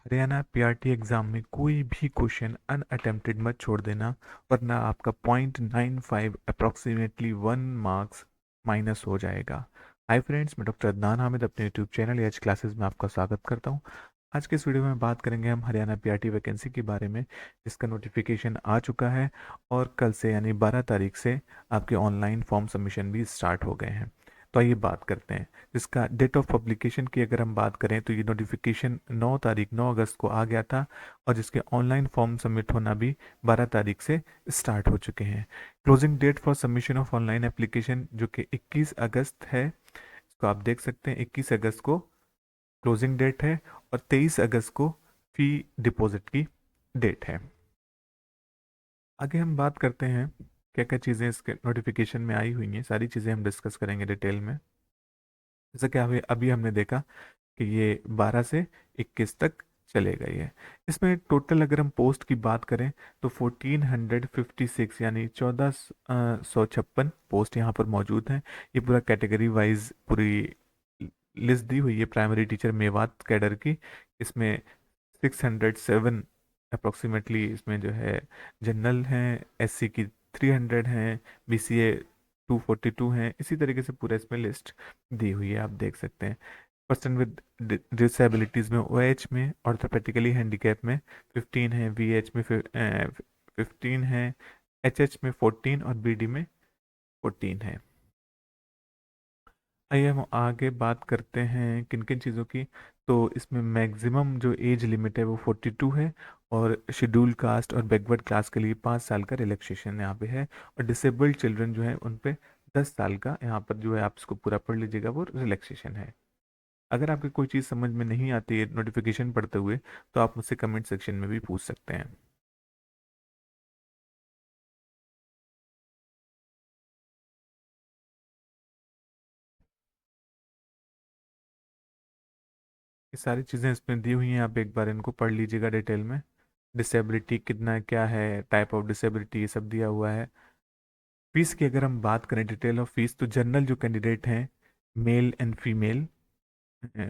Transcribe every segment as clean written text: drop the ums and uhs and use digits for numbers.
Haryana PRT exam में कोई भी क्वेश्चन अनअटेम्प्टेड मत छोड़ देना, वरना आपका 0.95 अप्रॉक्सीमेटली 1 मार्क्स माइनस हो जाएगा। हाय फ्रेंड्स, मैं डॉक्टर अदनान हामिद अपने यूट्यूब चैनल एच क्लासेस में आपका स्वागत करता हूं। आज के इस वीडियो में बात करेंगे हम हरियाणा पीआरटी वैकेंसी के बारे में, जिसका नोटिफिकेशन आ चुका है और कल से यानी 12 तारीख से आपके ऑनलाइन फॉर्म सबमिशन भी स्टार्ट हो गए हैं। तो आइए बात करते हैं। जिसका डेट ऑफ पब्लिकेशन की अगर हम बात करें तो ये नोटिफिकेशन 9 अगस्त को आ गया था, और जिसके ऑनलाइन फॉर्म सबमिट होना भी 12 तारीख से स्टार्ट हो चुके हैं। Closing date for submission of online application जो कि 21 अगस्त है, इसको आप देख सकते हैं। 21 अगस्त को क्लोजिंग डेट है और 23 अगस्त को फी डिपॉजिट की डेट है। आगे हम बात करते हैं क्या क्या चीज़ें इसके नोटिफिकेशन में आई हुई हैं, सारी चीज़ें हम डिस्कस करेंगे डिटेल में। जैसा कि अभी अभी हमने देखा कि ये 12 से 21 तक चलेगा ये। इसमें टोटल अगर हम पोस्ट की बात करें तो 1456 यानी 1456 पोस्ट यहाँ पर मौजूद हैं। ये पूरा कैटेगरी वाइज पूरी लिस्ट दी हुई है प्राइमरी टीचर मेवात कैडर की। इसमें 607 अप्रोक्सीमेटली इसमें जो है जनरल हैं, एससी की 300 हैं, बीसीए 242 हैं। इसी तरीके से पूरा इसमें लिस्ट दी हुई है, आप देख सकते हैं। पर्सन विद डिसेबिलिटीज़ में ओएच में ऑर्थोपेडिकली हैंडीकैप में 15 है, वीएच में 15 है, एचएच में 14 और बीडी में 14 है। आइए हम आगे बात करते हैं किन किन चीज़ों की। तो इसमें मैक्सिमम जो एज लिमिट है वो 42 है, और शेड्यूल कास्ट और बैकवर्ड क्लास के लिए 5 साल का रिलैक्सेशन यहाँ पे है, और डिसेबल्ड चिल्ड्रन जो है उन पे 10 साल का यहाँ पर जो है, आप इसको पूरा पढ़ लीजिएगा, वो रिलैक्सेशन है। अगर आपकी कोई चीज़ समझ में नहीं आती है नोटिफिकेशन पढ़ते हुए, तो आप मुझसे कमेंट सेक्शन में भी पूछ सकते हैं। ये सारी चीज़ें इसमें दी हुई हैं, आप एक बार इनको पढ़ लीजिएगा डिटेल में। डिसेबिलिटी कितना क्या है, टाइप ऑफ डिसेबिलिटी, ये सब दिया हुआ है। फीस की अगर हम बात करें, डिटेल ऑफ फीस, तो जनरल जो कैंडिडेट हैं, मेल एंड फीमेल,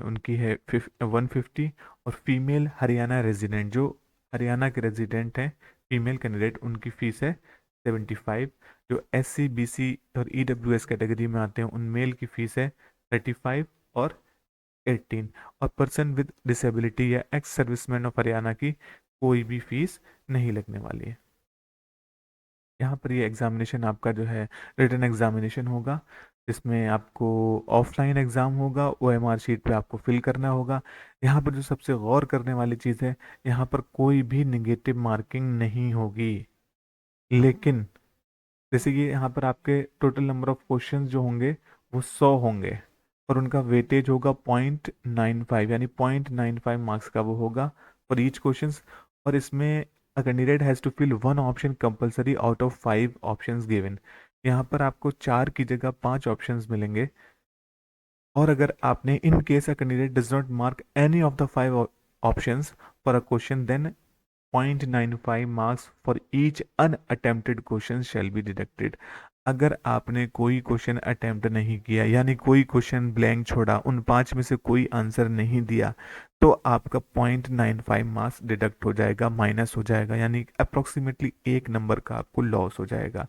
उनकी है 150, और फीमेल हरियाणा रेजिडेंट जो हरियाणा के रेजिडेंट हैं, फीमेल कैंडिडेट, उनकी फ़ीस है 75। जो एससी बीसी और ईडब्ल्यूएस कैटेगरी में आते हैं, उन मेल की फ़ीस है 35 और 18। और पर्सन विद डिसेबिलिटी या एक्स सर्विसमैन ऑफ हरियाणा की कोई भी फीस नहीं लगने वाली है। यहाँ पर ये एग्ज़ामिनेशन आपका जो है रिटन एग्ज़ामिनेशन होगा, जिसमें आपको ऑफलाइन एग्ज़ाम होगा, ओएमआर शीट पे आपको फिल करना होगा। यहाँ पर जो सबसे गौर करने वाली चीज़ है, यहाँ पर कोई भी निगेटिव मार्किंग नहीं होगी। लेकिन जैसे कि यहाँ पर आपके टोटल नंबर ऑफ क्वेश्चंस जो होंगे वो 100 होंगे, और उनका वेटेज होगा 0.95, यानी 0.95 मार्क्स का वो होगा फॉर ईच क्वेश्चन। और इसमें a candidate has to fill one option compulsory out of 5 options given. यहाँ पर आपको 4 की जगह 5 ऑप्शंस मिलेंगे, और अगर आपने in case a candidate does not mark any of the 5 options for a question, then 0.95 marks for each unattempted question shall be deducted. अगर आपने कोई क्वेश्चन अटेम्प्ट नहीं किया, यानी कोई क्वेश्चन ब्लैंक छोड़ा, उन 5 में से कोई आंसर नहीं दिया, तो आपका 0.95 मार्क्स डिडक्ट हो जाएगा, माइनस हो जाएगा, यानी अप्रोक्सीमेटली 1 नंबर का आपको लॉस हो जाएगा।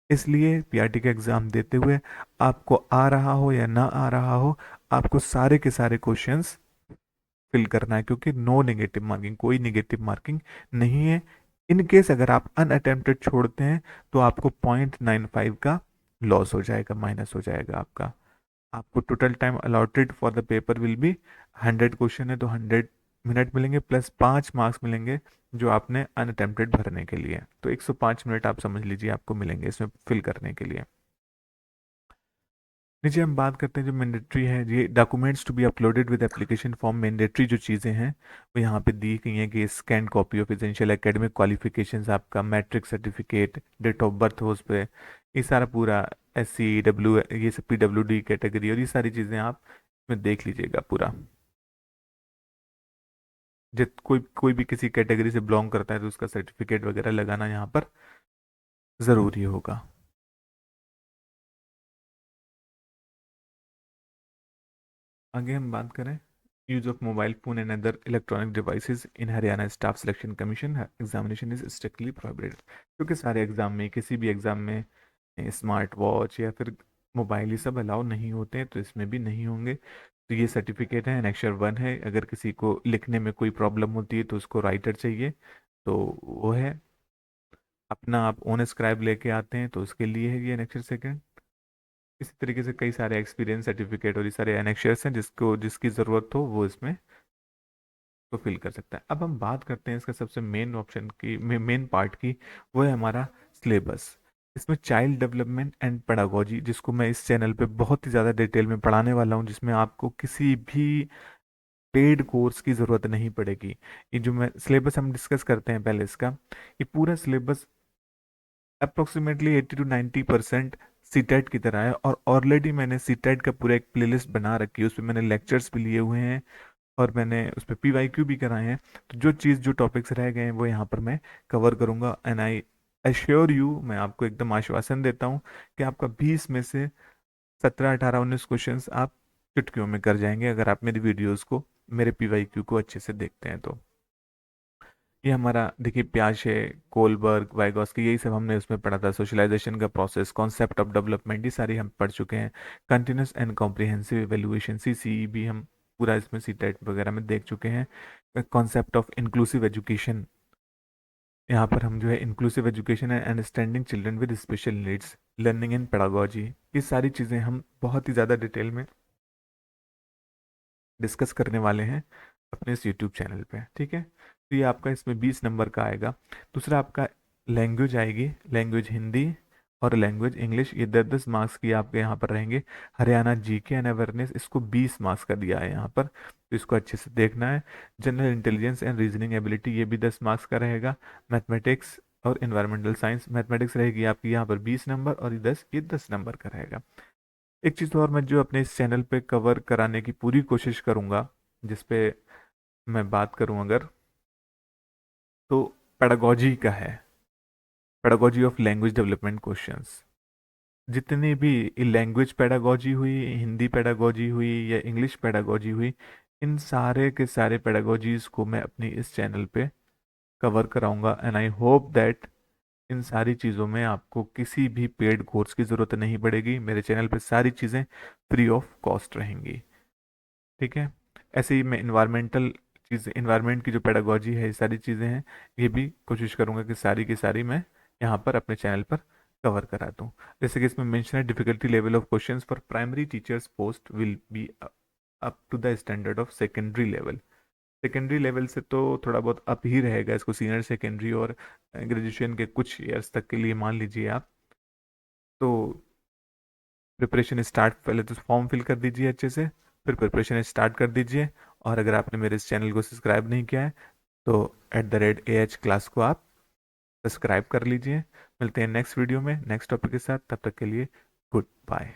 इसलिए पीआरटी का एग्ज़ाम देते हुए, आपको आ रहा हो या ना आ रहा हो, आपको सारे के सारे क्वेश्चंस फिल करना है, क्योंकि नो नेगेटिव मार्किंग, कोई नेगेटिव मार्किंग नहीं है। इन केस अगर आप अनअटेम्प्टेड छोड़ते हैं, तो आपको 0.95 का लॉस हो जाएगा, माइनस हो जाएगा आपका। आपको total time allotted for the paper will be 100 question है तो 100 मिनट मिलेंगे, प्लस 5 मार्क्स मिलेंगे जो आपने अनअटेम्प्टेड भरने के लिए। तो 105 मिनट आप समझ लीजिए आपको मिलेंगे इसमें फिल करने के लिए। नीचे हम बात करते हैं जो मैंडेटरी है, ये documents to be uploaded with application form. Mandatory जो चीज़ें हैं वो यहाँ पे दी गई हैं कि scan copy of essential academic qualifications, आपका matric certificate, date of birth हो उस पर, ये सारा पूरा, एस सी डब्ल्यू, ये सब PWD कैटेगरी, और ये सारी चीज़ें आप इसमें देख लीजिएगा पूरा। जित कोई कोई भी किसी कैटेगरी से बिलोंग करता है तो उसका सर्टिफिकेट वगैरह लगाना यहाँ पर ज़रूरी होगा। आगे हम बात करें use of mobile phone and other electronic devices in Haryana Staff Selection Commission examination is strictly prohibited। क्योंकि सारे एग्जाम में, किसी भी एग्जाम में स्मार्ट वॉच या फिर मोबाइल ये सब अलाउ नहीं होते हैं, तो इसमें भी नहीं होंगे। तो ये सर्टिफिकेट है, एनेक्चर 1 है। अगर किसी को लिखने में कोई प्रॉब्लम होती है तो उसको राइटर चाहिए, तो वो है। अपना आप ओन स्क्राइब लेके आते हैं तो उसके लिए है ये एनेक्चर 2। इसी तरीके से कई सारे एक्सपीरियंस सर्टिफिकेट और ये सारे एनेक्चर्स हैं, जिसको जिसकी ज़रूरत हो वो इसमें तो फिल कर सकता है। अब हम बात करते हैं इसका सबसे मेन ऑप्शन की, मेन पार्ट की। वो है हमारा सिलेबस। इसमें चाइल्ड डेवलपमेंट एंड पेडागोजी, जिसको मैं इस चैनल पे बहुत ही ज़्यादा डिटेल में पढ़ाने वाला हूँ, जिसमें आपको किसी भी पेड कोर्स की ज़रूरत नहीं पड़ेगी। ये जो मैं सिलेबस हम डिस्कस करते हैं पहले इसका, ये पूरा सिलेबस अप्रोक्सीमेटली 80 to 90% सीटेट की तरह है। और ऑलरेडी मैंने सीटेट का पूरा एक प्लेलिस्ट बना रखी है, उस पर मैंने लेक्चर्स भी लिए हुए हैं और मैंने उस पर PYQ भी कराए हैं। तो जो चीज़, जो टॉपिक्स रह गए हैं वो यहाँ पर मैं कवर करूँगा। एंड आई एश्योर यू, मैं आपको एकदम आश्वासन देता हूँ कि आपका 20 में से 17, 18, 19 क्वेश्चंस आप चुटकियों में कर जाएंगे, अगर आप मेरी वीडियोस को, मेरे PYQ को अच्छे से देखते हैं तो। ये हमारा देखिए, प्याशे, कोलबर्ग, वाइगॉस्की, यही सब हमने उसमें पढ़ा था। सोशलाइजेशन का प्रोसेस, कॉन्सेप्ट ऑफ डेवलपमेंट, ये सारी हम पढ़ चुके हैं। Continuous and comprehensive evaluation, CCE भी हम पूरा इसमें सीटेट वगैरह में देख चुके हैं। कॉन्सेप्ट ऑफ इंक्लूसिव एजुकेशन, यहाँ पर हम जो है inclusive education and understanding children with special needs, learning in pedagogy, ये सारी चीज़ें हम बहुत ही ज़्यादा डिटेल में डिस्कस करने वाले हैं अपने इस यूट्यूब चैनल पे, ठीक है। तो ये आपका इसमें 20 नंबर का आएगा। दूसरा आपका लैंग्वेज आएगी, लैंग्वेज हिंदी और लैंग्वेज इंग्लिश, ये 10-10 मार्क्स की आपके यहाँ पर रहेंगे। हरियाणा GK एंड अवेयरनेस, इसको 20 मार्क्स का दिया है यहाँ पर, तो इसको अच्छे से देखना है। General intelligence and reasoning ability, ये भी 10 मार्क्स का रहेगा। मैथमेटिक्स और इन्वायरमेंटल साइंस, मैथमेटिक्स रहेगी आपकी यहाँ पर 20 नंबर और ये 10 नंबर का रहेगा। एक चीज़ और मैं जो अपने इस चैनल पे कवर कराने की पूरी कोशिश करूँगा, जिस पे मैं बात करूँ अगर, तो पेडागोजी का है। Pedagogy of language development questions, जितनी भी लैंग्वेज पेडागोजी हुई, हिंदी पेडागोजी हुई या इंग्लिश पेडागोजी हुई, इन सारे के सारे पेडागोजीज को मैं अपनी इस चैनल पे कवर कराऊंगा। And I hope that in सारी चीज़ों में आपको किसी भी पेड कोर्स की ज़रूरत नहीं पड़ेगी। मेरे चैनल पे सारी चीज़ें फ्री ऑफ कॉस्ट रहेंगी, ठीक है। ऐसे ही मैं इन्वायरमेंटल चीज़, इन्वायरमेंट की जो पेडागोजी है, ये सारी चीज़ें हैं, ये भी कोशिश करूँगा कि सारी की सारी मैं यहाँ पर अपने चैनल पर कवर करा दूँ। जैसे कि इसमें मेंशन है, difficulty level of questions for primary teachers post will be up to the standard of secondary level. Secondary level से तो थोड़ा बहुत अप ही रहेगा, इसको सीनियर सेकेंडरी और ग्रेजुएशन के कुछ ईयर्स तक के लिए मान लीजिए आप। तो प्रिपरेशन स्टार्ट, पहले तो फॉर्म फिल कर दीजिए अच्छे से, फिर प्रिपरेशन स्टार्ट कर दीजिए। और अगर आपने मेरे इस चैनल को सब्सक्राइब नहीं किया है तो @AH क्लास को आप सब्सक्राइब कर लीजिए। मिलते हैं नेक्स्ट वीडियो में नेक्स्ट टॉपिक के साथ, तब तक के लिए गुड बाय।